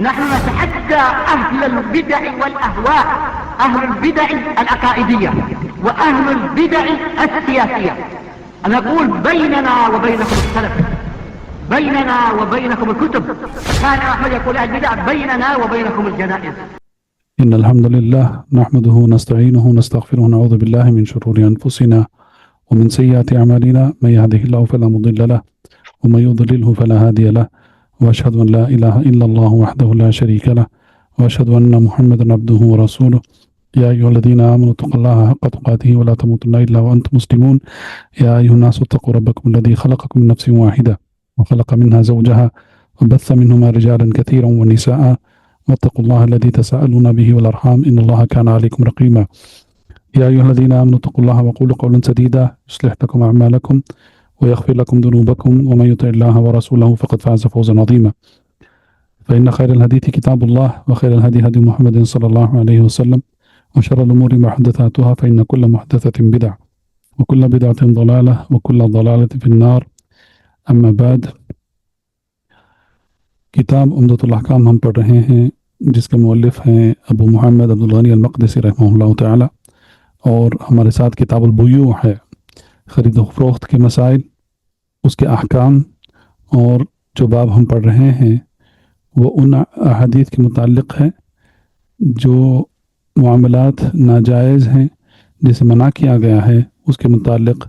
نحن نتحدى أهل البدع والأهواء، أهل البدع العقائدية وأهل البدع السياسية. نقول بيننا وبينكم السلف، بيننا وبينكم الكتب. كان أحمد يقول البدع بيننا وبينكم الجنائز. إن الحمد لله نحمده ونستعينه ونستغفره ونعوذ بالله من شرور أنفسنا ومن سيئات أعمالنا، من يهده الله فلا مضل له ومن يضلله فلا هادي له، وأشهد أن لا إله إلا الله وحده لا شريك له، وأشهد أن محمدا عبده ورسوله. يا أيها الذين آمنوا اتقوا الله حق تقاته ولا تموتن إلا وأنتم مسلمون. يا أيها الناس اتقوا ربكم الذي خلقكم من نفس واحدة وخلق منها زوجها وبث منهما رجالا كثيرا ونساء، واتقوا الله الذي تساءلون به والأرحام إن الله كان عليكم رقيبا. يا أيها الذين آمنوا اتقوا الله وقولوا قولا سديدا يصلح لكم أعمالكم ويغفر لكم ذنوبكم، ومن يطع الله ورسوله فقد فاز فوزا عظيما. فإن خير الحديث كتاب الله، وخير الهدي هدي محمد صلى الله عليه وسلم، وشر الأمور محدثاتها، فإن كل محدثة بدعة وكل بدعة ضلالة وكل ضلالة في النار. أما بعد، کتاب عمدۃ الاحکام ہم پڑھ رہے ہیں، جس کے مؤلف ہیں ابو محمد عبدالغنی المقدسی رحمہ اللہ تعالی، اور ہمارے ساتھ کتاب البیوع ہے، خرید و فروخت کے مسائل، اس کے احکام، اور جو باب ہم پڑھ رہے ہیں وہ ان احادیث کے متعلق ہے جو معاملات ناجائز ہیں جسے منع کیا گیا ہے، اس کے متعلق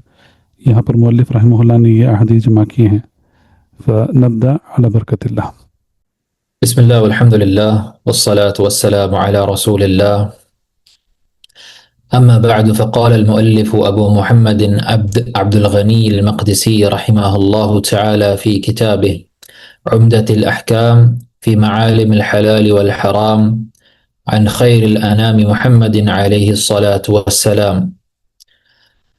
یہاں پر مؤلف رحمہ اللہ نے یہ احادیث جمع کی ہیں. فنبدأ على برکۃ اللہ. بسم الله والحمد لله والصلاة والسلام على رسول الله. أما بعد، فقال المؤلف أبو محمد عبد الغني المقدسي رحمه الله تعالى في كتابه عمدة الأحكام في معالم الحلال والحرام عن خير الأنام محمد عليه الصلاة والسلام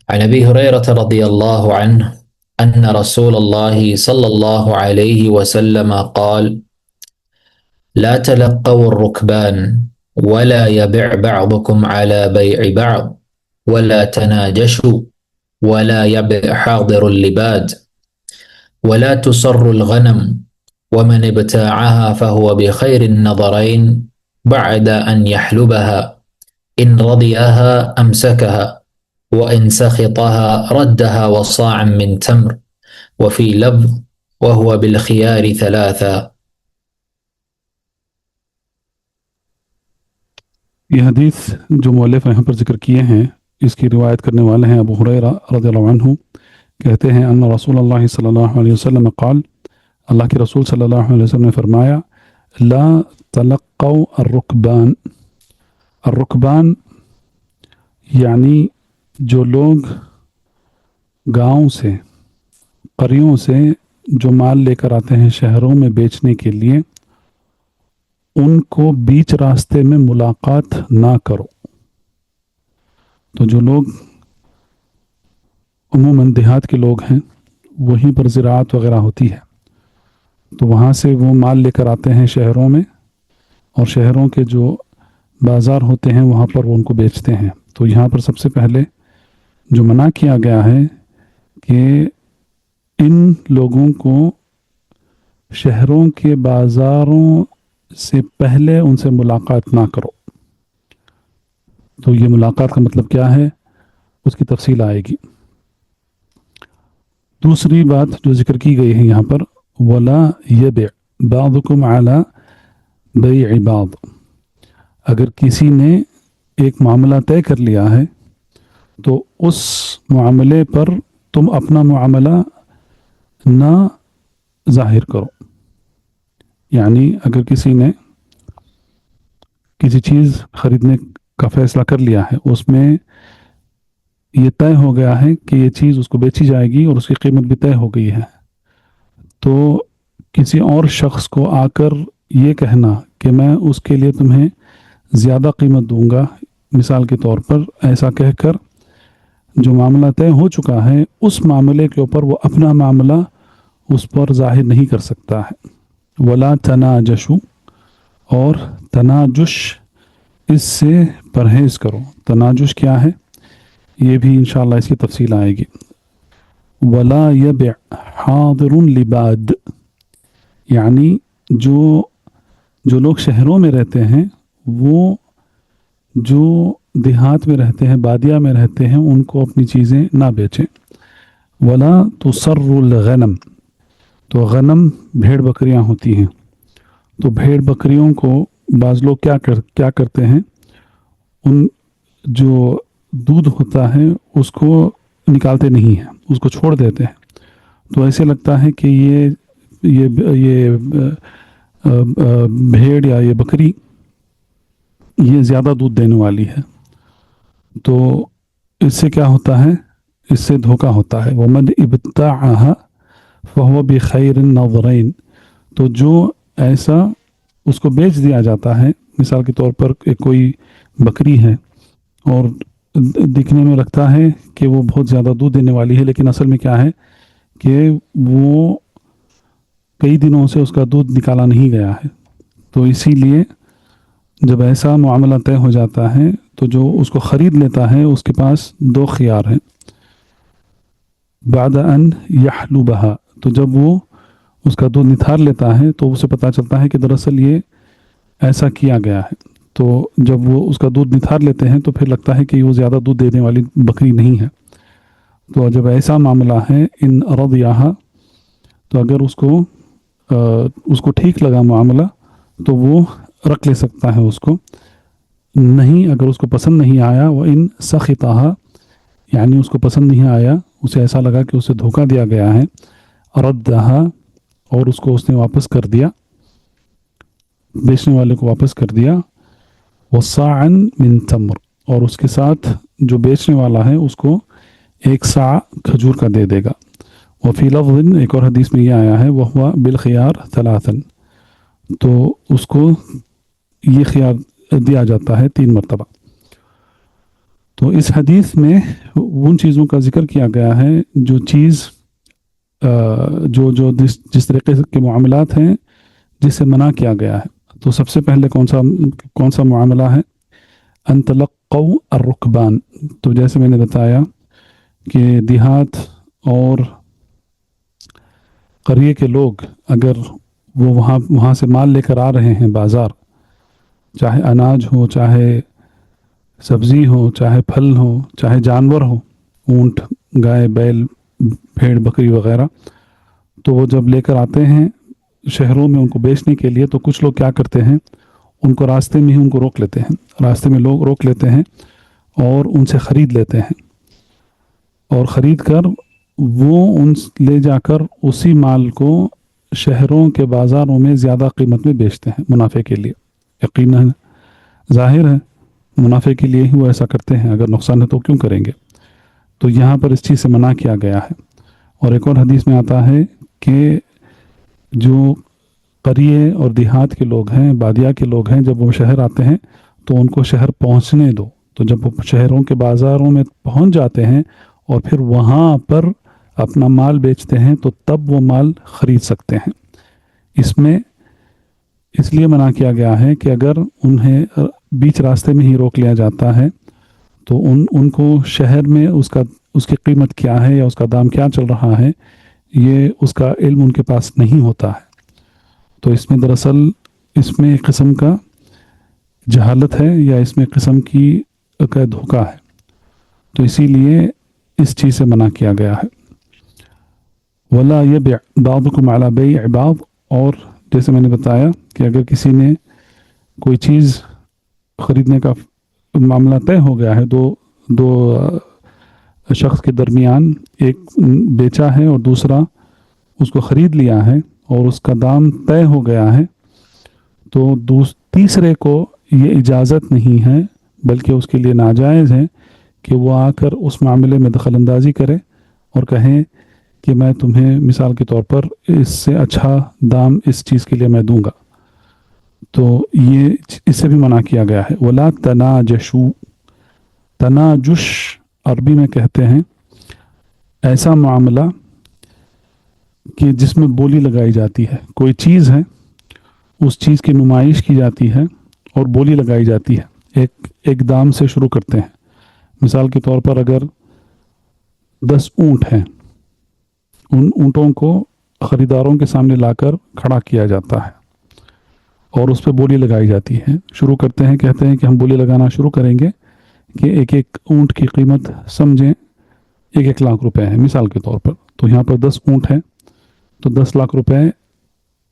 عن أبي هريرة رضي الله عنه أن رسول الله صلى الله عليه وسلم قال: لا تلقوا الركبان ولا يبع بعضكم على بيع بعض ولا تناجشوا ولا يبع حاضر اللباد ولا تصر الغنم ومن ابتاعها فهو بخير النظرين بعد أن يحلبها، إن رضيها أمسكها وإن سخطها ردها وصاعا من تمر، وفي لفظ وهو بالخيار ثلاثا. یہ حدیث جو مؤلف یہاں پر ذکر کیے ہیں، اس کی روایت کرنے والے ہیں ابو ہریرہ رضی اللہ عنہ، کہتے ہیں ان رسول اللہ صلی اللہ علیہ وسلم قال، اللہ کے رسول صلی اللہ علیہ وسلم نے فرمایا: لا تلقوا الرکبان. الرکبان یعنی جو لوگ گاؤں سے، قریوں سے جو مال لے کر آتے ہیں شہروں میں بیچنے کے لیے، ان کو بیچ راستے میں ملاقات نہ کرو. تو جو لوگ عموماً دیہات کے لوگ ہیں، وہیں پر زراعت وغیرہ ہوتی ہے، تو وہاں سے وہ مال لے کر آتے ہیں شہروں میں، اور شہروں کے جو بازار ہوتے ہیں وہاں پر وہ ان کو بیچتے ہیں. تو یہاں پر سب سے پہلے جو منع کیا گیا ہے کہ ان لوگوں کو شہروں کے بازاروں سے پہلے ان سے ملاقات نہ کرو. تو یہ ملاقات کا مطلب کیا ہے، اس کی تفصیل آئے گی. دوسری بات جو ذکر کی گئی ہے یہاں پر، وَلَا يَبِعْ بَعْضُكُمْ عَلَى بَيْعِ بَعْضٍ. اگر کسی نے ایک معاملہ طے کر لیا ہے تو اس معاملے پر تم اپنا معاملہ نہ ظاہر کرو. یعنی اگر کسی نے کسی چیز خریدنے کا فیصلہ کر لیا ہے، اس میں یہ طے ہو گیا ہے کہ یہ چیز اس کو بیچی جائے گی اور اس کی قیمت بھی طے ہو گئی ہے، تو کسی اور شخص کو آ کر یہ کہنا کہ میں اس کے لیے تمہیں زیادہ قیمت دوں گا، مثال کے طور پر ایسا کہہ کر جو معاملہ طے ہو چکا ہے اس معاملے کے اوپر وہ اپنا معاملہ اس پر ظاہر نہیں کر سکتا ہے. ولا تناجشوا، اور تناجش اس سے پرہیز کرو. تناجش کیا ہے یہ بھی انشاءاللہ اس کی تفصیل آئے گی. ولا يبع حاضر لباد، یعنی جو جو لوگ شہروں میں رہتے ہیں وہ جو دیہات میں رہتے ہیں، بادیہ میں رہتے ہیں، ان کو اپنی چیزیں نہ بیچیں. ولا تصر الغنم، تو غنم بھیڑ بکریاں ہوتی ہیں، تو بھیڑ بکریوں کو بعض لوگ کیا کرتے ہیں، ان جو دودھ ہوتا ہے اس کو نکالتے نہیں ہیں، اس کو چھوڑ دیتے ہیں. تو ایسے لگتا ہے کہ یہ بھیڑ یا یہ بکری یہ زیادہ دودھ دینے والی ہے. تو اس سے کیا ہوتا ہے، اس سے دھوکہ ہوتا ہے. وَمَنْ ابْتَاعَهَا فَهُوَ بِخَيْرِ النَّظْرَيْن، تو جو ایسا اس کو بیچ دیا جاتا ہے، مثال کے طور پر کوئی بکری ہے اور دکھنے میں لگتا ہے کہ وہ بہت زیادہ دودھ دینے والی ہے، لیکن اصل میں کیا ہے کہ وہ کئی دنوں سے اس کا دودھ نکالا نہیں گیا ہے. تو اسی لیے جب ایسا معاملہ طے ہو جاتا ہے تو جو اس کو خرید لیتا ہے اس کے پاس دو خیار ہیں. بعد ان یحلبها، تو جب وہ اس کا دودھ نتھار لیتا ہے تو اسے پتہ چلتا ہے کہ دراصل یہ ایسا کیا گیا ہے. تو جب وہ اس کا دودھ نتھار لیتے ہیں تو پھر لگتا ہے کہ وہ زیادہ دودھ دینے والی بکری نہیں ہے. تو جب ایسا معاملہ ہے ان رضیہا، تو اگر اس کو ٹھیک لگا معاملہ تو وہ رکھ لے سکتا ہے اس کو. نہیں، اگر اس کو پسند نہیں آیا، وہ ان سخطہا، یعنی اس کو پسند نہیں آیا، اسے ایسا لگا کہ اسے دھوکہ دیا گیا ہے، ردہا، اور اس کو اس نے واپس کر دیا، بیچنے والے کو واپس کر دیا. وصاعا من تمر، اور اس کے ساتھ جو بیچنے والا ہے اس کو 1 صاع کھجور کا دے دے گا. وفی لفظ، ایک اور حدیث میں یہ آیا ہے، وہو بالخیار ثلاثا، تو اس کو یہ خیار دیا جاتا ہے 3 مرتبہ. تو اس حدیث میں ان چیزوں کا ذکر کیا گیا ہے جو چیز جس طریقے کے معاملات ہیں جس سے منع کیا گیا ہے. تو سب سے پہلے کون سا معاملہ ہے، ان تلقوا الرکبان. تو جیسے میں نے بتایا کہ دیہات اور قریے کے لوگ اگر وہ وہاں سے مال لے کر آ رہے ہیں بازار، چاہے اناج ہو، چاہے سبزی ہو، چاہے پھل ہو، چاہے جانور ہو، اونٹ، گائے، بیل، بھیڑ بکری وغیرہ، تو وہ جب لے کر آتے ہیں شہروں میں ان کو بیچنے کے لیے، تو کچھ لوگ کیا کرتے ہیں، ان کو راستے میں ہی ان کو روک لیتے ہیں. راستے میں لوگ روک لیتے ہیں اور ان سے خرید لیتے ہیں، اور خرید کر وہ لے جا کر اسی مال کو شہروں کے بازاروں میں زیادہ قیمت میں بیچتے ہیں منافع کے لیے. یقیناً ظاہر ہے منافع کے لیے ہی وہ ایسا کرتے ہیں، اگر نقصان ہے تو کیوں کریں گے. تو یہاں پر اس چیز سے منع کیا گیا ہے. اور ایک اور حدیث میں آتا ہے کہ جو قریے اور دیہات کے لوگ ہیں، بادیہ کے لوگ ہیں، جب وہ شہر آتے ہیں تو ان کو شہر پہنچنے دو. تو جب وہ شہروں کے بازاروں میں پہنچ جاتے ہیں اور پھر وہاں پر اپنا مال بیچتے ہیں تو تب وہ مال خرید سکتے ہیں. اس میں اس لیے منع کیا گیا ہے کہ اگر انہیں بیچ راستے میں ہی روک لیا جاتا ہے تو ان کو شہر میں اس کی قیمت کیا ہے یا اس کا دام کیا چل رہا ہے، یہ اس کا علم ان کے پاس نہیں ہوتا ہے. تو اس میں دراصل اس میں ایک قسم کا جہالت ہے یا اس میں قسم کا دھوکہ ہے. تو اسی لیے اس چیز سے منع کیا گیا ہے. ولا یبع بعضکم علی بیع بعض، اور جیسے میں نے بتایا کہ اگر کسی نے کوئی چیز خریدنے کا معاملہ طے ہو گیا ہے، دو شخص کے درمیان، ایک بیچا ہے اور دوسرا اس کو خرید لیا ہے اور اس کا دام طے ہو گیا ہے، تو تیسرے کو یہ اجازت نہیں ہے بلکہ اس کے لیے ناجائز ہے کہ وہ آ کر اس معاملے میں دخل اندازی کرے اور کہیں کہ میں تمہیں مثال کے طور پر اس سے اچھا دام اس چیز کے لیے میں دوں گا. تو یہ اس سے بھی منع کیا گیا ہے. ولا تناجشوا، تناجش عربی میں کہتے ہیں ایسا معاملہ کہ جس میں بولی لگائی جاتی ہے. کوئی چیز ہے، اس چیز کی نمائش کی جاتی ہے اور بولی لگائی جاتی ہے. ایک دام سے شروع کرتے ہیں. مثال کے طور پر اگر 10 اونٹ ہیں، ان اونٹوں کو خریداروں کے سامنے لا کر کھڑا کیا جاتا ہے اور اس پہ بولی لگائی جاتی ہے. شروع کرتے ہیں، کہتے ہیں کہ ہم بولی لگانا شروع کریں گے کہ ایک ایک اونٹ کی قیمت سمجھیں 1 لاکھ روپے ہے مثال کے طور پر. تو یہاں پر 10 اونٹ ہیں تو 10 لاکھ روپے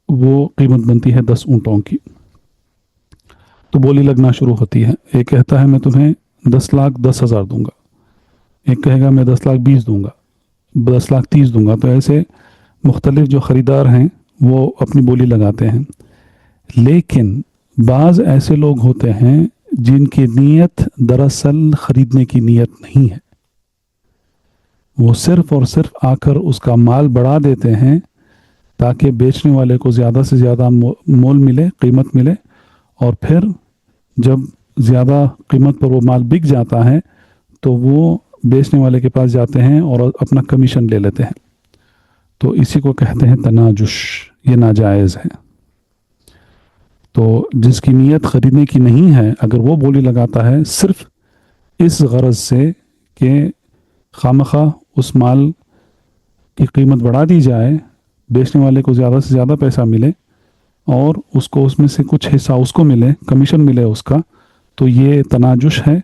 وہ قیمت بنتی ہے 10 اونٹوں کی. تو بولی لگنا شروع ہوتی ہے. ایک کہتا ہے میں تمہیں 10,10,000 دوں گا، ایک کہے گا میں 10,20,000 دوں گا، 10,30,000 دوں گا. تو ایسے مختلف جو خریدار ہیں وہ اپنی بولی لگاتے ہیں. لیکن بعض ایسے لوگ ہوتے ہیں جن کی نیت دراصل خریدنے کی نیت نہیں ہے، وہ صرف اور صرف آ کر اس کا مال بڑھا دیتے ہیں تاکہ بیچنے والے کو زیادہ سے زیادہ مول ملے، قیمت ملے، اور پھر جب زیادہ قیمت پر وہ مال بک جاتا ہے تو وہ بیچنے والے کے پاس جاتے ہیں اور اپنا کمیشن لے لیتے ہیں. تو اسی کو کہتے ہیں تناجش. یہ ناجائز ہے. تو جس کی نیت خریدنے کی نہیں ہے اگر وہ بولی لگاتا ہے صرف اس غرض سے کہ خامخواہ اس مال کی قیمت بڑھا دی جائے، بیچنے والے کو زیادہ سے زیادہ پیسہ ملے اور اس کو اس میں سے کچھ حصہ اس کو ملے، کمیشن ملے اس کا، تو یہ تناجش ہے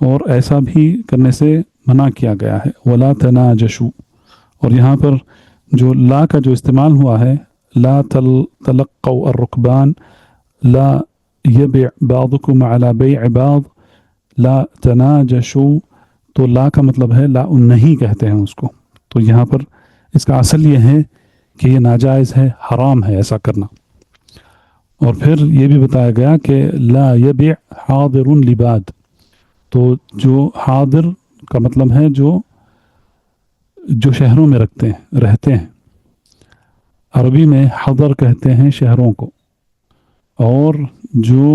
اور ایسا بھی کرنے سے منع کیا گیا ہے. ولا تناجشوا. اور یہاں پر جو لا کا جو استعمال ہوا ہے، لا تلقوا الركبان لا يبع بعضكم على بيع بعض لا تناجشوا. تو لا کا مطلب ہے لا نہیں کہتے ہیں اس کو. تو یہاں پر اس کا اصل یہ ہے کہ یہ ناجائز ہے، حرام ہے ایسا کرنا. اور پھر یہ بھی بتایا گیا کہ لا يبع حاضر لباد. تو جو حاضر کا مطلب ہے جو شہروں میں رہتے ہیں. عربی میں حضر کہتے ہیں شہروں کو، اور جو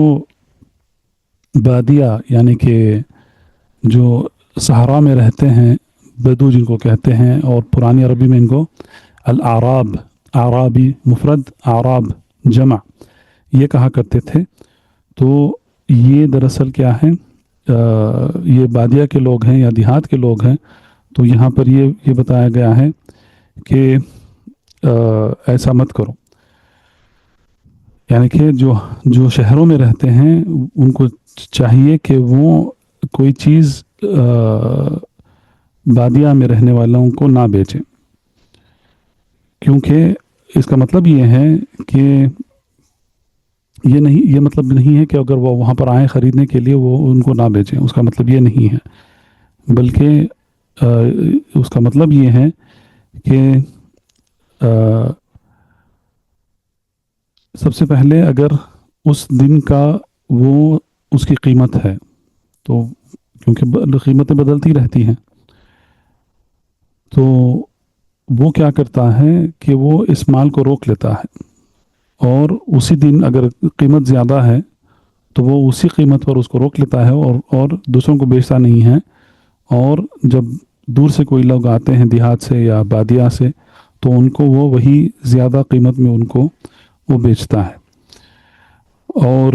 بادیہ یعنی کہ جو صحرا میں رہتے ہیں، بدو جن کو کہتے ہیں، اور پرانی عربی میں ان کو الاعراب، اعرابی مفرد، اعراب جمع، یہ کہا کرتے تھے. تو یہ دراصل کیا ہے، یہ بادیہ کے لوگ ہیں یا دیہات کے لوگ ہیں. تو یہاں پر یہ بتایا گیا ہے کہ ایسا مت کرو. یعنی کہ جو شہروں میں رہتے ہیں ان کو چاہیے کہ وہ کوئی چیز بادیہ میں رہنے والوں کو نہ بیچیں، کیونکہ اس کا مطلب یہ ہے کہ یہ مطلب نہیں ہے کہ اگر وہ وہاں پر آئیں خریدنے کے لیے وہ ان کو نہ بیچیں. اس کا مطلب یہ نہیں ہے، بلکہ اس کا مطلب یہ ہے کہ سب سے پہلے اگر اس دن کا وہ اس کی قیمت ہے، تو کیونکہ قیمتیں بدلتی رہتی ہیں، تو وہ کیا کرتا ہے کہ وہ اس مال کو روک لیتا ہے، اور اسی دن اگر قیمت زیادہ ہے تو وہ اسی قیمت پر اس کو روک لیتا ہے اور دوسروں کو بیچتا نہیں ہے. اور جب دور سے کوئی لوگ آتے ہیں دیہات سے یا بادیہ سے تو ان کو وہ وہی زیادہ قیمت میں ان کو وہ بیچتا ہے. اور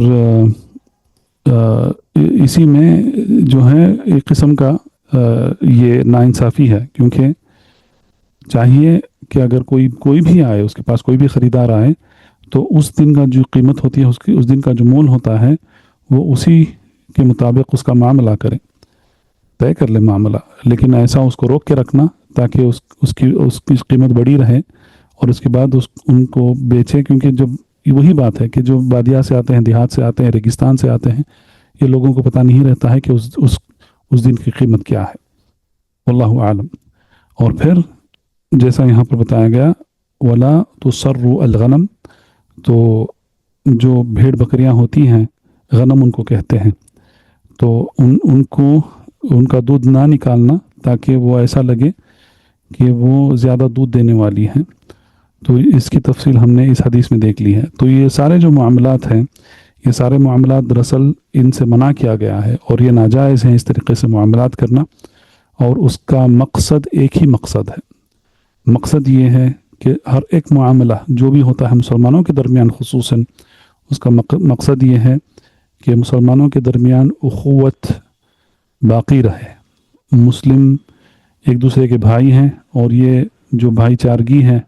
اسی میں جو ہے ایک قسم کا یہ ناانصافی ہے، کیونکہ چاہیے کہ اگر کوئی بھی آئے، اس کے پاس کوئی بھی خریدار آئے، تو اس دن کا جو قیمت ہوتی ہے اس دن کا جو مول ہوتا ہے وہ اسی کے مطابق اس کا معاملہ کرے، طے کر لے معاملہ. لیکن ایسا اس کو روک کے رکھنا تاکہ اس کی قیمت بڑی رہے اور اس کے بعد ان کو بیچے. کیونکہ جب وہی بات ہے کہ جو بادیہ سے آتے ہیں، دیہات سے آتے ہیں، ریگستان سے آتے ہیں، یہ لوگوں کو پتہ نہیں رہتا ہے کہ اس دن کی قیمت کیا ہے. واللہ عالم. اور پھر جیسا یہاں پر بتایا گیا ولا تسروا الغنم، تو جو بھیڑ بکریاں ہوتی ہیں، غنم ان کو کہتے ہیں، تو ان کا دودھ نہ نکالنا تاکہ وہ ایسا لگے کہ وہ زیادہ دودھ دینے والی ہیں. تو اس کی تفصیل ہم نے اس حدیث میں دیکھ لی ہے. تو یہ سارے جو معاملات ہیں، یہ سارے معاملات دراصل ان سے منع کیا گیا ہے اور یہ ناجائز ہیں اس طریقے سے معاملات کرنا. اور اس کا مقصد ایک ہی مقصد ہے. مقصد یہ ہے کہ ہر ایک معاملہ جو بھی ہوتا ہے مسلمانوں کے درمیان خصوصاً، اس کا مقصد یہ ہے کہ مسلمانوں کے درمیان اخوت باقی رہے. مسلم ایک دوسرے کے بھائی ہیں اور یہ جو بھائی چارگی ہے،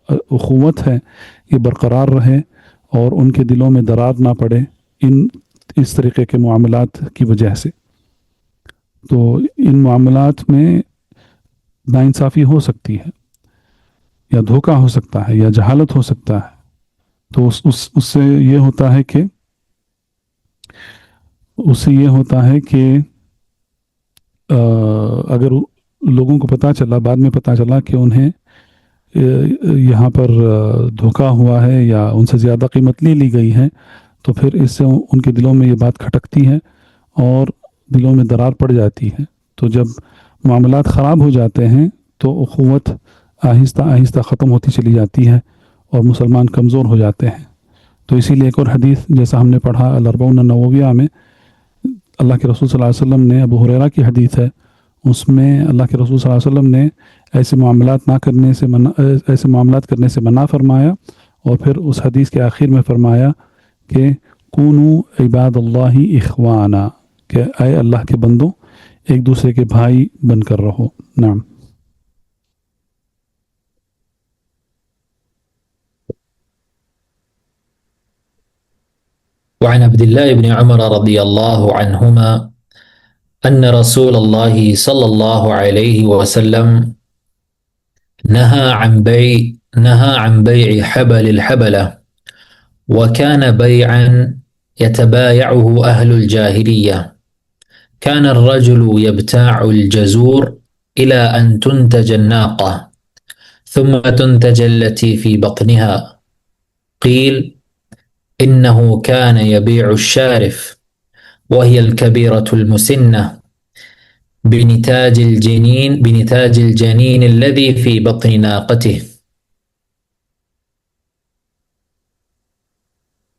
اخوت ہے، یہ برقرار رہے اور ان کے دلوں میں درار نہ پڑے اس طریقے کے معاملات کی وجہ سے. تو ان معاملات میں ناانصافی ہو سکتی ہے یا دھوکہ ہو سکتا ہے یا جہالت ہو سکتا ہے. تو اس سے یہ ہوتا ہے کہ اگر لوگوں کو پتہ چلا، بعد میں پتہ چلا کہ انہیں یہاں پر دھوکہ ہوا ہے یا ان سے زیادہ قیمت لی گئی ہے، تو پھر اس سے ان کے دلوں میں یہ بات کھٹکتی ہے اور دلوں میں درار پڑ جاتی ہے. تو جب معاملات خراب ہو جاتے ہیں تو اخوت آہستہ آہستہ ختم ہوتی چلی جاتی ہے اور مسلمان کمزور ہو جاتے ہیں. تو اسی لیے ایک اور حدیث جیسا ہم نے پڑھا الاربعون النوویہ میں، اللہ کے رسول صلی اللہ علیہ وسلم نے، ابو ہریرہ کی حدیث ہے، اس میں اللہ کے رسول صلی اللہ علیہ وسلم نے ایسے معاملات کرنے سے منع فرمایا، اور پھر اس حدیث کے آخر میں فرمایا کہ کونوا عباد اللہ اخوانا، کہ اے اللہ کے بندوں ایک دوسرے کے بھائی بن کر رہو. نعم. وعن عبد الله بن عمر رضي الله عنهما أن رسول الله صلى الله عليه وسلم نهى عن بيع حبل الحبلة، وكان بيعا يتبايعه أهل الجاهلية. كان الرجل يبتاع الجزور إلى أن تنتج الناقة ثم تنتج التي في بطنها. قيل إنه كان يبيع الشارف وهي الكبيرة المسنة بنتاج الجنين الذي في بطن ناقته.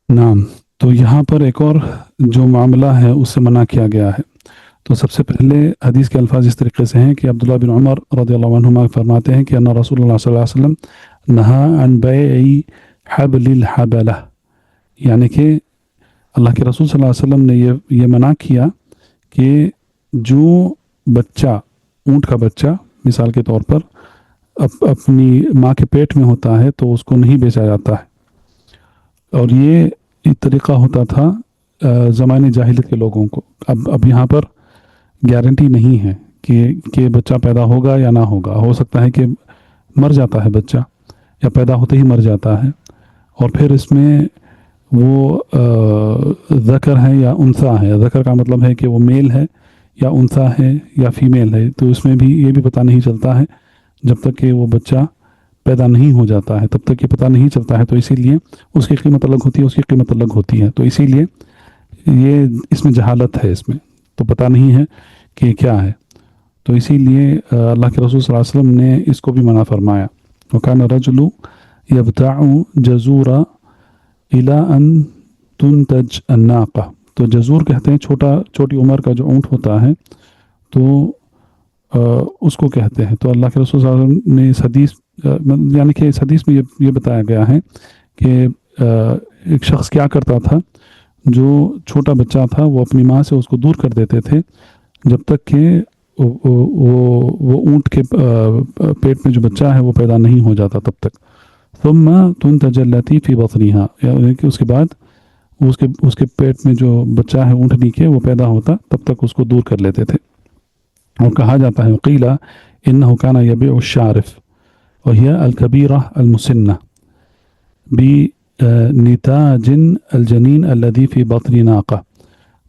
نعم. تو یہاں پر ایک اور جو معاملہ ہے اس سے منع کیا گیا ہے. تو سب سے پہلے حدیث کے الفاظ اس طریقے سے ہیں کہ عبداللہ بن عمر رضی اللہ عنہما فرماتے ہیں کہ ان رسول اللہ صلی اللہ علیہ وسلم نہا عن بیع حبل الحبلہ، یعنی کہ اللہ کے رسول صلی اللہ علیہ وسلم نے یہ منع کیا کہ جو بچہ، اونٹ کا بچہ مثال کے طور پر اپنی ماں کے پیٹ میں ہوتا ہے تو اس کو نہیں بیچا جاتا ہے. اور یہ ایک طریقہ ہوتا تھا زمانے جاہلیت کے لوگوں کو. اب یہاں پر گارنٹی نہیں ہے کہ بچہ پیدا ہوگا یا نہ ہوگا. ہو سکتا ہے کہ مر جاتا ہے بچہ یا پیدا ہوتے ہی مر جاتا ہے، اور پھر اس میں وہ ذکر ہے یا انثیٰ ہے. ذکر کا مطلب ہے کہ وہ میل ہے یا انثیٰ ہے یا فیمیل ہے. تو اس میں بھی یہ بھی پتہ نہیں چلتا ہے جب تک کہ وہ بچہ پیدا نہیں ہو جاتا ہے، تب تک یہ پتہ نہیں چلتا ہے. تو اسی لیے اس کی قیمت الگ ہوتی ہے، اس کی قیمت الگ ہوتی ہے. تو اسی لیے یہ اس میں جہالت ہے، اس میں تو پتہ نہیں ہے کہ کیا ہے. تو اسی لیے اللہ کے رسول صلی اللہ علیہ وسلم نے اس کو بھی منع فرمایا. وَكَانَ الرَّجُلُ يَبْتَعُ جَزُورَ إِلَىٰ أَن تُنْتَجْ النَّاقَةُ. تو جزور کہتے ہیں چھوٹی عمر کا جو اونٹ ہوتا ہے، تو اس کو کہتے ہیں. تو اللہ کے رسول صلی اللہ علیہ وسلم نے اس حدیث یعنی کہ اس حدیث میں یہ بتایا گیا ہے کہ ایک شخص کیا کرتا تھا، جو چھوٹا بچہ تھا وہ اپنی ماں سے اس کو دور کر دیتے تھے جب تک کہ وہ اونٹ کے پیٹ میں جو بچہ ہے وہ پیدا نہیں ہو جاتا تب تک. ثم تنتج التي في بطنها، یعنی کہ اس کے بعد اس کے پیٹ میں جو بچہ ہے اونٹنی کے وہ پیدا ہوتا تب تک اس کو دور کر لیتے تھے. اور کہا جاتا ہے قیل انه كان يبيع الشارف وهي الكبيرة المسنة بنتاج الجنين الذي في بطن ناقة.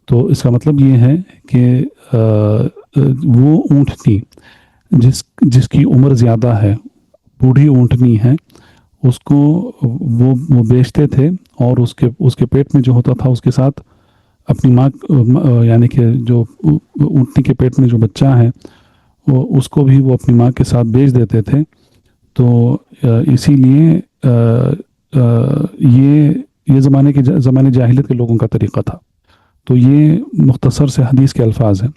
تو اس کا مطلب یہ ہے کہ وہ اونٹنی جس کی عمر زیادہ ہے، بوڑھی اونٹنی ہے، اس کو وہ بیچتے تھے، اور اس کے پیٹ میں جو ہوتا تھا اس کے ساتھ اپنی ماں، یعنی کہ جو اونٹنی کے پیٹ میں جو بچہ ہے اس کو بھی وہ اپنی ماں کے ساتھ بیچ دیتے تھے. تو اسی لیے یہ زمانے جاہلیت کے لوگوں کا طریقہ تھا. تو یہ مختصر سے حدیث کے الفاظ ہیں.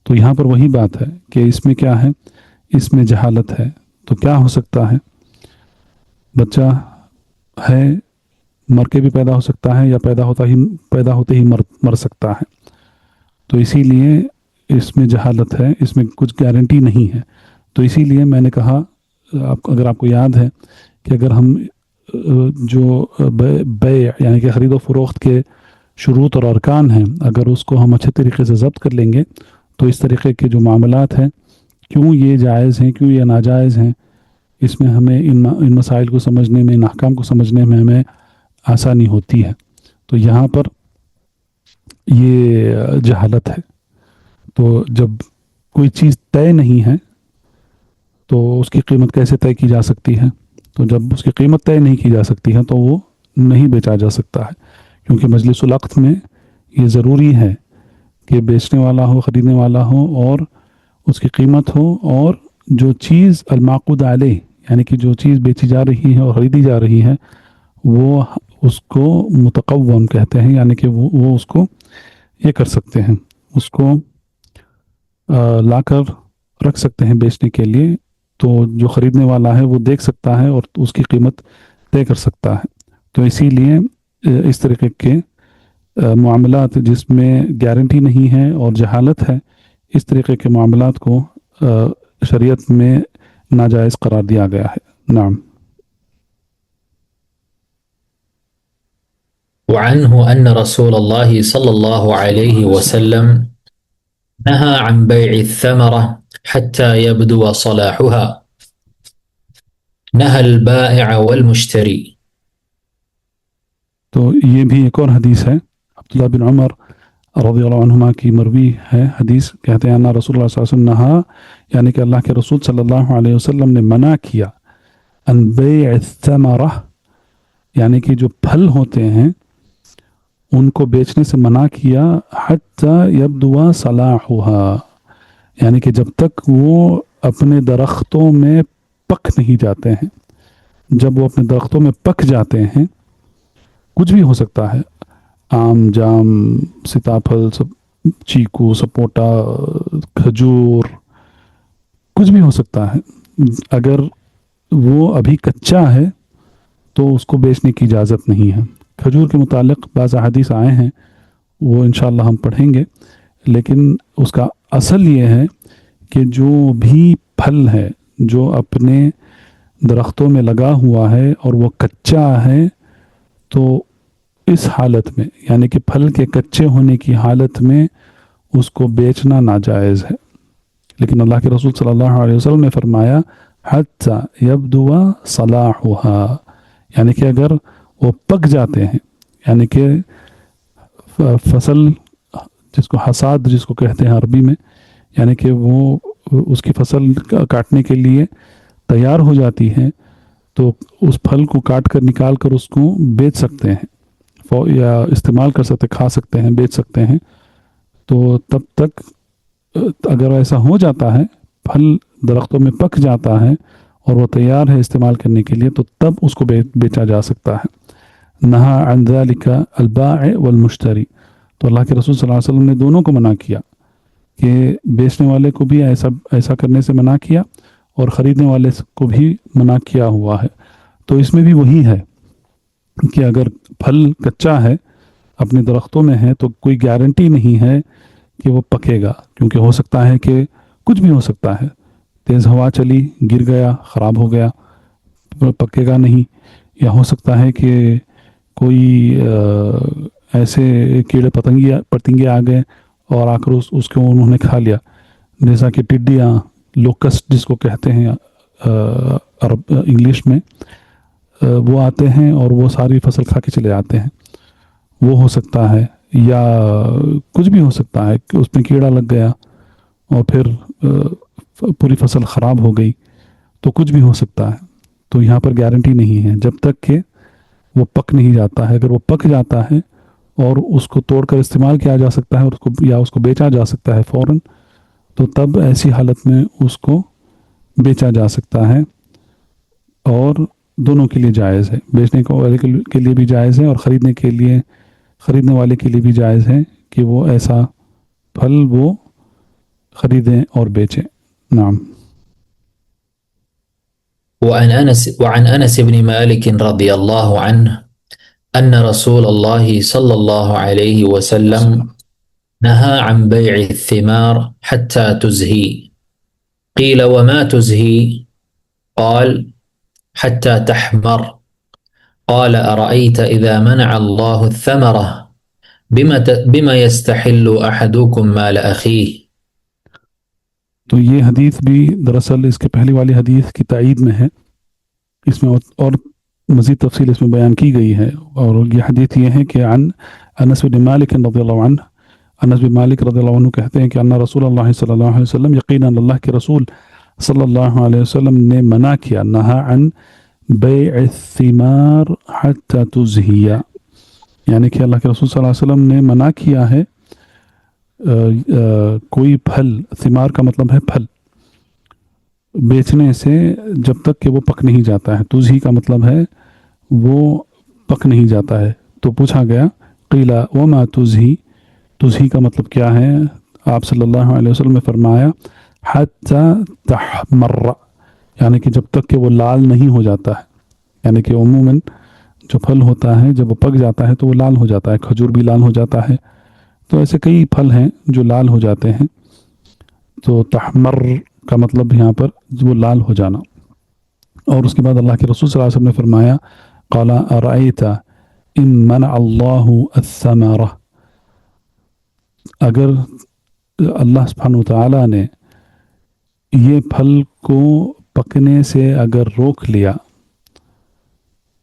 تو یہاں پر وہی بات ہے کہ اس میں کیا ہے، اس میں جہالت ہے. تو کیا ہو سکتا ہے، بچہ ہے مر کے بھی پیدا ہو سکتا ہے یا پیدا ہوتے ہی مر سکتا ہے. تو اسی لیے اس میں جہالت ہے، اس میں کچھ گارنٹی نہیں ہے. تو اسی لیے میں نے کہا، اگر آپ کو یاد ہے کہ اگر ہم جو بیع یعنی کہ خرید و فروخت کے شروط اور ارکان ہیں، اگر اس کو ہم اچھے طریقے سے ضبط کر لیں گے تو اس طریقے کے جو معاملات ہیں کیوں یہ جائز ہیں کیوں یہ ناجائز ہیں، اس میں ہمیں ان مسائل کو سمجھنے میں، ان احکام کو سمجھنے میں ہمیں آسانی ہوتی ہے۔ تو یہاں پر یہ جہالت ہے۔ تو جب کوئی چیز طے نہیں ہے تو اس کی قیمت کیسے طے کی جا سکتی ہے؟ تو جب اس کی قیمت طے نہیں کی جا سکتی ہے تو وہ نہیں بیچا جا سکتا ہے، کیونکہ مجلس العقد میں یہ ضروری ہے کہ بیچنے والا ہو، خریدنے والا ہو، اور اس کی قیمت ہو، اور جو چیز المعقود علیہ یعنی کہ جو چیز بیچی جا رہی ہے اور خریدی جا رہی ہے وہ اس کو متقوم کہتے ہیں، یعنی کہ وہ اس کو یہ کر سکتے ہیں، اس کو لا کر رکھ سکتے ہیں بیچنے کے لیے، تو جو خریدنے والا ہے وہ دیکھ سکتا ہے اور اس کی قیمت طے کر سکتا ہے۔ تو اسی لیے اس طریقے کے معاملات جس میں گارنٹی نہیں ہے اور جہالت ہے، اس طریقے کے معاملات کو شریعت میں ناجائز قرار دیا گیا ہے۔ نعم۔ وعنه أن رسول الله صلى الله عليه وسلم نهى عن بيع الثمرة حتى يبدو صلاحها، نهى البائع والمشتري۔ تو یہ بھی ایک اور حدیث ہے، عبداللہ بن عمر رضی اللہ عنہما کی مروی ہے حدیث، کہتے ہیں انا رسول اللہ صلی اللہ علیہ وسلم نہا، یعنی کہ اللہ کے رسول صلی اللہ علیہ وسلم نے منع کیا، ان بیع الثمرہ یعنی کہ جو پھل ہوتے ہیں ان کو بیچنے سے منع کیا، حتی یبدو صلاحها یعنی کہ جب تک وہ اپنے درختوں میں پک نہیں جاتے ہیں۔ جب وہ اپنے درختوں میں پک جاتے ہیں، کچھ بھی ہو سکتا ہے، آم، جام، سیتاپھل، چیکو، سپوٹا، کھجور، کچھ بھی ہو سکتا ہے، اگر وہ ابھی کچا ہے تو اس کو بیچنے کی اجازت نہیں ہے۔ کھجور کے متعلق بعض احادیث آئے ہیں، وہ انشاءاللہ ہم پڑھیں گے، لیکن اس کا اصل یہ ہے کہ جو بھی پھل ہے جو اپنے درختوں میں لگا ہوا ہے اور وہ کچا ہے، تو اس حالت میں یعنی کہ پھل کے کچے ہونے کی حالت میں اس کو بیچنا ناجائز ہے۔ لیکن اللہ کے رسول صلی اللہ علیہ وسلم نے فرمایا حتی یبدو صلاحها یعنی کہ اگر وہ پک جاتے ہیں، یعنی کہ فصل جس کو حصاد جس کو کہتے ہیں عربی میں، یعنی کہ وہ اس کی فصل کاٹنے کے لیے تیار ہو جاتی ہے، تو اس پھل کو کاٹ کر نکال کر اس کو بیچ سکتے ہیں یا استعمال کر سکتے، کھا سکتے ہیں، بیچ سکتے ہیں۔ تو تب تک اگر ایسا ہو جاتا ہے، پھل درختوں میں پک جاتا ہے اور وہ تیار ہے استعمال کرنے کے لیے، تو تب اس کو بیچا جا سکتا ہے۔ نہا عن ذلک البائع والمشتری، تو اللہ کے رسول صلی اللہ علیہ وسلم نے دونوں کو منع کیا، کہ بیچنے والے کو بھی ایسا کرنے سے منع کیا اور خریدنے والے کو بھی منع کیا ہوا ہے۔ تو اس میں بھی وہی ہے کہ اگر پھل کچا ہے، اپنے درختوں میں ہے، تو کوئی گارنٹی نہیں ہے کہ وہ پکے گا، کیونکہ ہو سکتا ہے کہ کچھ بھی ہو سکتا ہے، تیز ہوا چلی، گر گیا، خراب ہو گیا، پکے گا نہیں، یا ہو سکتا ہے کہ کوئی ایسے کیڑے پتنگے آ گئے اور آ کر اس کو انہوں نے کھا لیا، جیسا کہ ٹڈیاں، لوکسٹ جس کو کہتے ہیں انگلش میں، وہ آتے ہیں اور وہ ساری فصل کھا کے چلے جاتے ہیں، وہ ہو سکتا ہے، یا کچھ بھی ہو سکتا ہے کہ اس میں کیڑا لگ گیا اور پھر پوری فصل خراب ہو گئی، تو کچھ بھی ہو سکتا ہے۔ تو یہاں پر گارنٹی نہیں ہے جب تک کہ وہ پک نہیں جاتا ہے۔ اگر وہ پک جاتا ہے اور اس کو توڑ کر استعمال کیا جا سکتا ہے یا اس کو بیچا جا سکتا ہے فوراً، تو تب ایسی حالت میں اس کو بیچا جا سکتا ہے، اور دونوں کے لیے جائز ہے، بیچنے والے کے لیے بھی جائز ہے اور خریدنے والے کے لیے بھی جائز ہے کہ وہ ایسا پھل وہ خریدیں اور بیچیں۔ نعم۔ وعن أنس بن مالك رضي الله عنه أن رسول الله صلى الله عليه وسلم نهى عن بيع الثمار حتى تزهي، قيل وما تزهي؟ قال حتى تحمر، قال أرأيت إذا منع الله الثمرة بما يستحل أحدكم مال أخيه. تو یہ حدیث بھی دراصل اس کے پہلی والی حدیث کی تائید میں ہے، اس میں اور مزید تفصیل اس میں بیان کی گئی ہے، اور یہ حدیث یہ ہے کہ عن انس بن مالک رضی اللہ عنہ، انس بن مالک رضی اللہ عنہ کہتے ہیں کہ ان رسول اللہ صلی اللہ علیہ وسلم، یقیناً اللہ کے رسول صلی اللہ علیہ وسلم نے منع کیا، نہا عن بیع الثمار حتی تزہیہ، یعنی کہ اللہ کے رسول صلی اللہ علیہ وسلم نے منع کیا ہے کوئی پھل، ثمار کا مطلب ہے پھل، بیچنے سے جب تک کہ وہ پک نہیں جاتا ہے، تزہی کا مطلب ہے وہ پک نہیں جاتا ہے۔ تو پوچھا گیا قیل وما تزہی، تزہی کا مطلب کیا ہے؟ آپ صلی اللہ علیہ وسلم نے فرمایا حتی تحمر، یعنی کہ جب تک کہ وہ لال نہیں ہو جاتا ہے، یعنی کہ عموماً جو پھل ہوتا ہے جب وہ پک جاتا ہے تو وہ لال ہو جاتا ہے، کھجور بھی لال ہو جاتا ہے، تو ایسے کئی پھل ہیں جو لال ہو جاتے ہیں، تو تحمر کا مطلب یہاں پر وہ لال ہو جانا۔ اور اس کے بعد اللہ کے رسول صلی اللہ علیہ وسلم نے فرمایا قال ارأیت ان منع اللہ الثمرہ، اگر اللہ سبحانہ وتعالی نے یہ پھل کو پکنے سے اگر روک لیا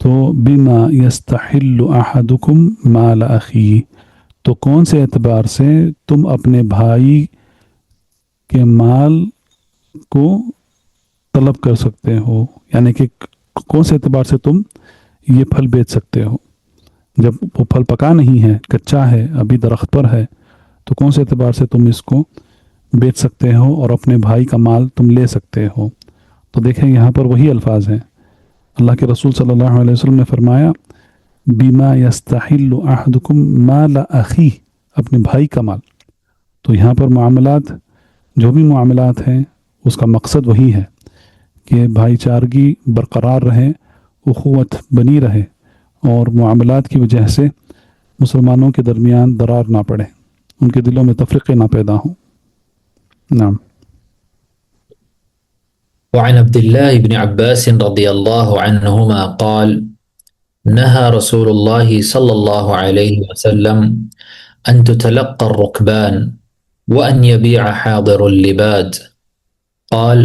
تو بما یستحل احدکم مال اخیہ، تو کون سے اعتبار سے تم اپنے بھائی کے مال کو طلب کر سکتے ہو، یعنی کہ کون سے اعتبار سے تم یہ پھل بیچ سکتے ہو؟ جب وہ پھل پکا نہیں ہے، کچا ہے، ابھی درخت پر ہے، تو کون سے اعتبار سے تم اس کو بیچ سکتے ہو اور اپنے بھائی کا مال تم لے سکتے ہو؟ تو دیکھیں یہاں پر وہی الفاظ ہیں، اللہ کے رسول صلی اللہ علیہ وسلم نے فرمایا بما یستحل احدکم مال اخیہ، اپنے بھائی کا مال۔ تو یہاں پر معاملات، جو بھی معاملات ہیں اس کا مقصد وہی ہے کہ بھائی چارگی برقرار رہے، اخوت بنی رہے، اور معاملات کی وجہ سے مسلمانوں کے درمیان درار نہ پڑے، ان کے دلوں میں تفرقے نہ پیدا ہوں۔ نعم۔ وعن عبد الله بن عباس رضي الله عنهما قال نهى رسول الله صلى الله عليه وسلم أن تتلقى الركبان وأن يبيع حاضر اللباد. قال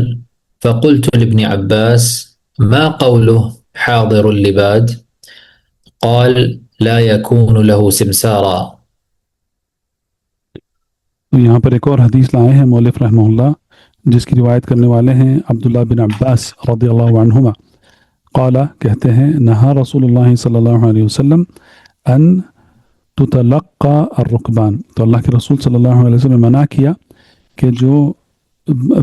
فقلت لابن عباس ما قوله حاضر اللباد؟ قال لا يكون له سمسارا۔ تو یہاں پر ایک اور حدیث لائے ہیں مؤلف رحمہ اللہ، جس کی روایت کرنے والے ہیں عبداللہ بن عباس رضی اللہ عنہما، قال کہتے ہیں نہا رسول اللہ صلی اللہ علیہ وسلم ان تتلقى الرکبان، تو اللہ کے رسول صلی اللہ علیہ وسلم نے منع کیا کہ جو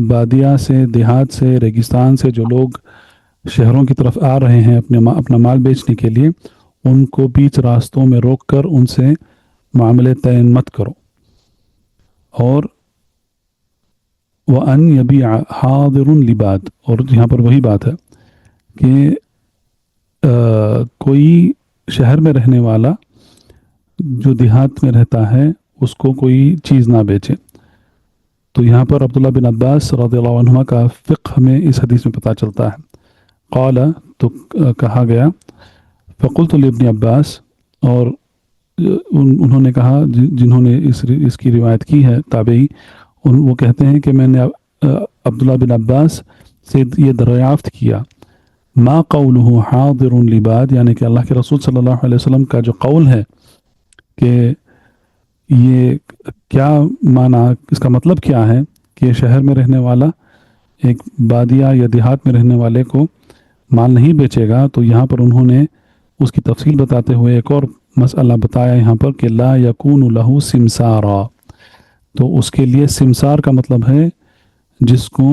بادیہ سے، دیہات سے، ریگستان سے جو لوگ شہروں کی طرف آ رہے ہیں اپنا مال بیچنے کے لیے، ان کو بیچ راستوں میں روک کر ان سے معاملے طے مت کرو۔ اور وَأَنْ يَبِيعَ حَاضِرٌ لِبَادٍ، اور یہاں پر وہی بات ہے کہ کوئی شہر میں رہنے والا جو دیہات میں رہتا ہے اس کو کوئی چیز نہ بیچے۔ تو یہاں پر عبداللہ بن عباس رضی اللہ عنہما کا فقہ میں اس حدیث میں پتہ چلتا ہے۔ قال، تو کہا گیا، فقلت لابن عباس، اور انہوں نے کہا، جنہوں نے اس کی روایت کی ہے تابعی، وہ کہتے ہیں کہ میں نے عبداللہ بن عباس سے یہ دریافت کیا، ما قولہ حاضر لباد، یعنی کہ اللہ کے رسول صلی اللہ علیہ وسلم کا جو قول ہے کہ یہ کیا معنی، اس کا مطلب کیا ہے کہ شہر میں رہنے والا ایک بادیہ یا دیہات میں رہنے والے کو مال نہیں بیچے گا۔ تو یہاں پر انہوں نے اس کی تفصیل بتاتے ہوئے ایک اور مسئلہ بتایا یہاں پر کہ لا یکون لہ سمسارا، تو اس کے لیے سمسار کا مطلب ہے جس کو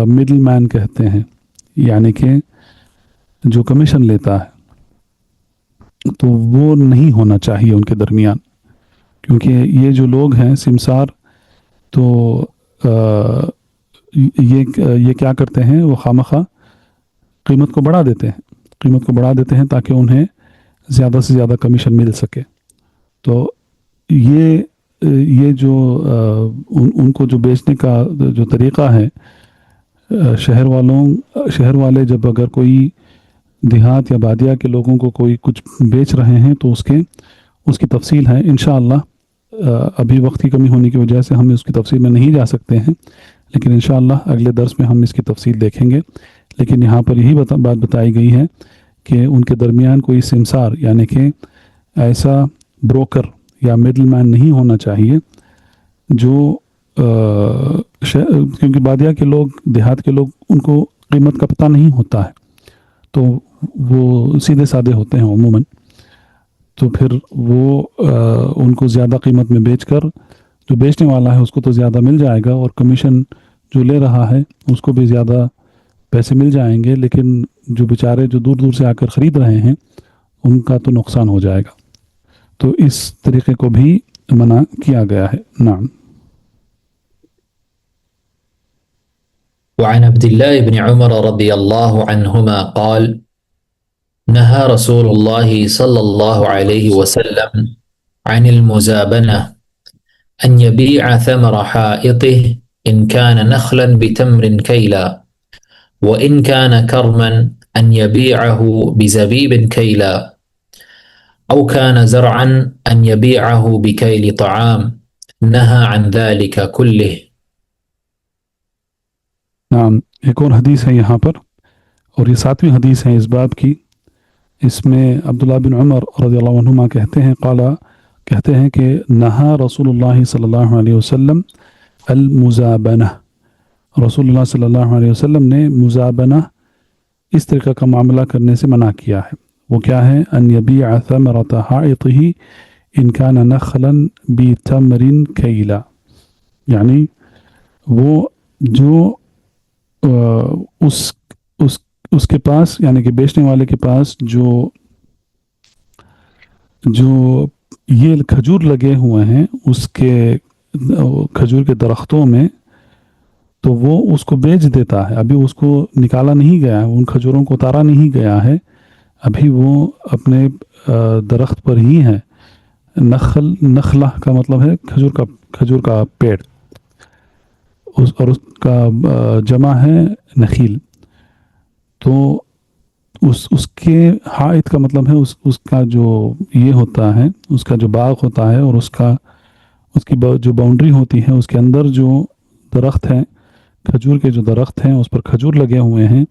مڈل مین کہتے ہیں، یعنی کہ جو کمیشن لیتا ہے، تو وہ نہیں ہونا چاہیے ان کے درمیان، کیونکہ یہ جو لوگ ہیں سمسار، تو یہ کیا کرتے ہیں، وہ خواہ قیمت کو بڑھا دیتے ہیں تاکہ انہیں زیادہ سے زیادہ کمیشن مل سکے۔ تو یہ جو ان کو جو بیچنے کا جو طریقہ ہے، شہر والے جب اگر کوئی دیہات یا بادیہ کے لوگوں کو کوئی کچھ بیچ رہے ہیں تو اس کی تفصیل ہے انشاءاللہ. ابھی وقت کی کمی ہونے کی وجہ سے ہم اس کی تفصیل میں نہیں جا سکتے ہیں، لیکن انشاءاللہ اگلے درس میں ہم اس کی تفصیل دیکھیں گے. لیکن یہاں پر یہی بات بتائی گئی ہے کہ ان کے درمیان کوئی سمسار یعنی کہ ایسا بروکر یا مڈل مین نہیں ہونا چاہیے جو کیونکہ بادیہ کے لوگ، دیہات کے لوگ، ان کو قیمت کا پتہ نہیں ہوتا ہے، تو وہ سیدھے سادے ہوتے ہیں عموماً. تو پھر وہ ان کو زیادہ قیمت میں بیچ کر جو بیچنے والا ہے اس کو تو زیادہ مل جائے گا، اور کمیشن جو لے رہا ہے اس کو بھی زیادہ پیسے مل جائیں گے، لیکن جو بیچارے جو دور دور سے آ کر خرید رہے ہیں ان کا تو نقصان ہو جائے گا. تو اس طریقے کو بھی منع کیا گیا ہے. نعم. وعن عبد الله بن عمر رضي الله عنهما قال نهى رسول الله صلى الله عليه وسلم عن المزابنة أن يبيع ثمر حائطه إن كان نخلا بتمر كيلا، وإن كان كرما أن يبيعه بزبيب كيلا، أو كان زرعا أن يبيعه بكيل طعام. نهى عن ذلك كله. نعم. ایک اور حدیث ہے یہاں پر، اور یہ 7ویں حدیث ہے اس باب کی. اس میں عبداللہ بن عمر رضی اللہ عنہما کہتے ہیں کہ نہا رسول اللہ صلی اللہ علیہ وسلم المزابنہ، رسول اللہ صلی اللہ علیہ وسلم نے مزابنہ اس طریقہ کا معاملہ کرنے سے منع کیا ہے. وہ کیا ہے؟ ان یبیع ثمرۃ حائطہ ان کان نخلا بتمر کیلا، یعنی وہ جو اس کے پاس، یعنی کہ بیچنے والے کے پاس جو یہ کھجور لگے ہوئے ہیں اس کے کھجور کے درختوں میں، تو وہ اس کو بیچ دیتا ہے. ابھی اس کو نکالا نہیں گیا ہے، ان کھجوروں کو اتارا نہیں گیا ہے، ابھی وہ اپنے درخت پر ہی ہے. نخلہ کا مطلب ہے کھجور کا پیڑ، اور اس کا جمع ہے نخیل. تو اس کے حائط کا مطلب ہے اس کا جو یہ ہوتا ہے، اس کا جو باغ ہوتا ہے، اور اس کی جو باؤنڈری ہوتی ہے، اس کے اندر جو درخت ہیں، کھجور کے جو درخت ہیں، اس پر کھجور لگے ہوئے ہیں،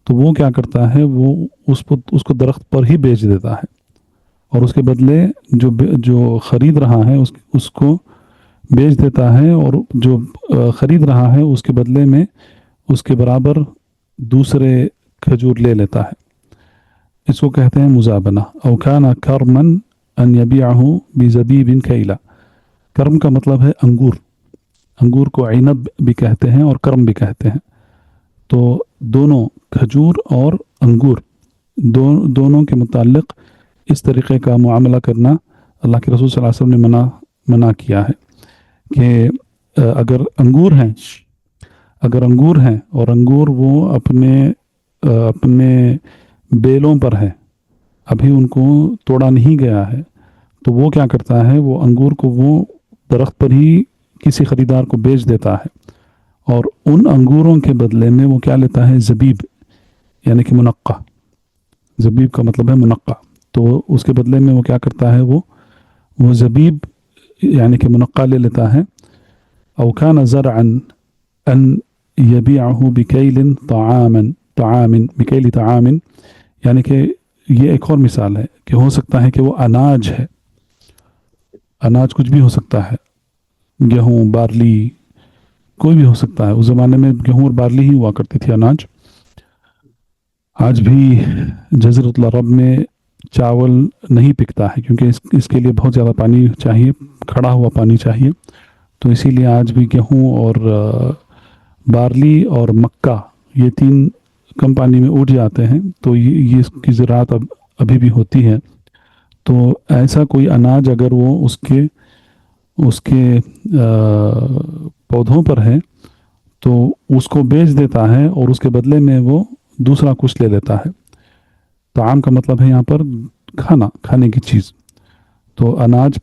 تو وہ کیا کرتا ہے، وہ اس کو درخت پر ہی بیچ دیتا ہے، اور اس کے بدلے جو خرید رہا ہے اس کو بیچ دیتا ہے، اور جو خرید رہا ہے اس کے بدلے میں اس کے برابر دوسرے کھجور لے لیتا ہے. اس کو کہتے ہیں مزابنہ. او کان کرما ان یبیعہ بزبیب کیلا. کرم کا مطلب ہے انگور کو عنب بھی کہتے ہیں اور کرم بھی کہتے ہیں. تو دونوں کھجور اور انگور دونوں کے متعلق اس طریقے کا معاملہ کرنا اللہ کے رسول صلی اللہ علیہ وسلم نے منع کیا ہے کہ اگر انگور ہیں اور انگور وہ اپنے بیلوں پر ہے، ابھی ان کو توڑا نہیں گیا ہے، تو وہ کیا کرتا ہے، وہ انگور کو وہ درخت پر ہی کسی خریدار کو بیچ دیتا ہے، اور ان انگوروں کے بدلے میں وہ کیا لیتا ہے، زبیب، یعنی کہ منقع. زبیب کا مطلب ہے منقع. تو اس کے بدلے میں وہ کیا کرتا ہے، وہ زبیب یعنی کہ منقع لے لیتا ہے. او کان زرعا ان یبیعہ بکیل طعام، یعنی کہ یہ ایک اور مثال ہے کہ ہو سکتا ہے کہ وہ اناج ہے، اناج کچھ بھی ہو سکتا ہے، گیہوں، بارلی، کوئی بھی ہو سکتا ہے. اس زمانے میں گیہوں اور بارلی ہی ہوا کرتی تھی اناج. آج بھی جزیرۃ العرب میں چاول نہیں پکتا ہے کیونکہ اس کے لیے بہت زیادہ پانی چاہیے، کھڑا ہوا پانی چاہیے. تو اسی لیے آج بھی گیہوں اور بارلی اور مکہ یہ 3 کم پانی میں اٹھ جاتے ہیں، تو یہ اس کی زراعت ابھی بھی ہوتی ہے. تو ایسا کوئی اناج اگر وہ اس کے پودوں پر ہے تو اس کو بیچ دیتا ہے، اور اس کے بدلے میں وہ دوسرا کچھ لے لیتا ہے. طعام کا مطلب ہے یہاں پر کھانے کی چیز. تو اناج،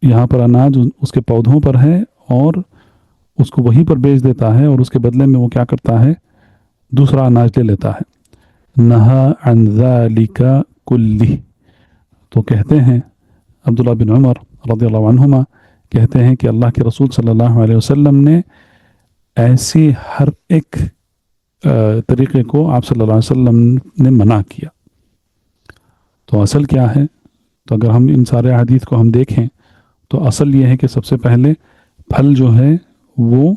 یہاں پر اناج اس کے پودوں پر ہے اور اس کو وہیں پر بیچ دیتا ہے، اور اس کے بدلے میں وہ کیا کرتا ہے، دوسرا اناج لے لیتا ہے. نہا عن ذالک کلہ. تو کہتے ہیں عبداللہ بن عمر رضی اللہ عنہما کہتے ہیں کہ اللہ کے رسول صلی اللہ علیہ وسلم نے ایسی ہر ایک طریقے کو آپ صلی اللہ علیہ وسلم نے منع کیا. تو اصل کیا ہے؟ تو اگر ہم ان سارے حدیث کو ہم دیکھیں تو اصل یہ ہے کہ سب سے پہلے پھل جو ہے وہ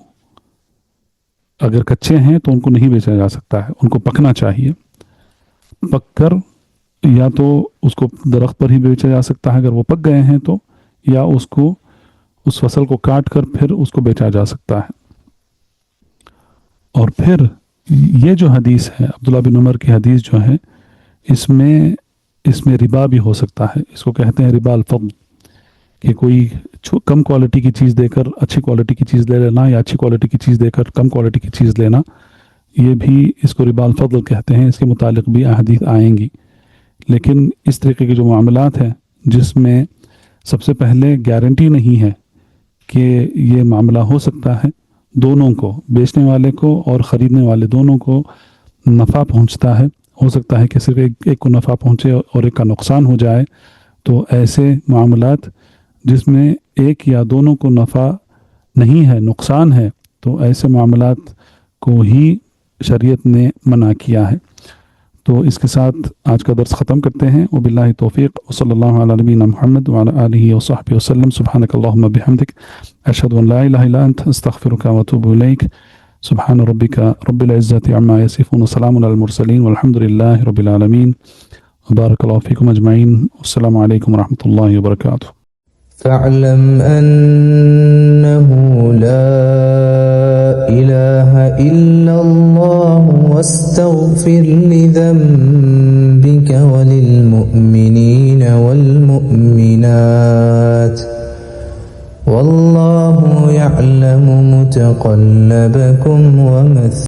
اگر کچے ہیں تو ان کو نہیں بیچا جا سکتا ہے، ان کو پکنا چاہیے. پک کر یا تو اس کو درخت پر ہی بیچا جا سکتا ہے اگر وہ پک گئے ہیں تو، یا اس کو اس فصل کو کاٹ کر پھر اس کو بیچا جا سکتا ہے. اور پھر یہ جو حدیث ہے عبداللہ بن عمر کی حدیث جو ہے اس میں ربا بھی ہو سکتا ہے. اس کو کہتے ہیں ربا الفضل، کہ کوئی کم کوالٹی کی چیز دے کر اچھی کوالٹی کی چیز لے لینا، یا اچھی کوالٹی کی چیز دے کر کم کوالٹی کی چیز لینا، یہ بھی اس کو ربا الفضل کہتے ہیں. اس کے متعلق بھی احادیث آئیں گی. لیکن اس طریقے کے جو معاملات ہیں جس میں سب سے پہلے گارنٹی نہیں ہے کہ یہ معاملہ ہو سکتا ہے، دونوں کو، بیچنے والے کو اور خریدنے والے دونوں کو نفع پہنچتا ہے، ہو سکتا ہے کہ صرف ایک کو نفع پہنچے اور ایک کا نقصان ہو جائے. تو ایسے معاملات جس میں ایک یا دونوں کو نفع نہیں ہے، نقصان ہے، تو ایسے معاملات کو ہی شریعت نے منع کیا ہے. تو اس کے ساتھ آج کا درس ختم کرتے ہیں. وباللہ توفیق، وصلی اللہ علی نبینا محمد وعلی آلہ وصحبہ وسلم. سبحانک اللہم بحمدک، اشہد ان لا الہ الا انت، استغفرک واتوب الیک. سبحان ربک رب العزت عما یصفون، وسلام علی المرسلین، والحمد للہ رب العالمین. بارک اللہ فیکم اجمعین. السلام علیکم ورحمۃ اللہ وبرکاتہ. فاعلم أنه لا إله إلا الله واستغفر لذنبك وللمؤمنين والمؤمنات والله يعلم متقلبكم ومثواكم.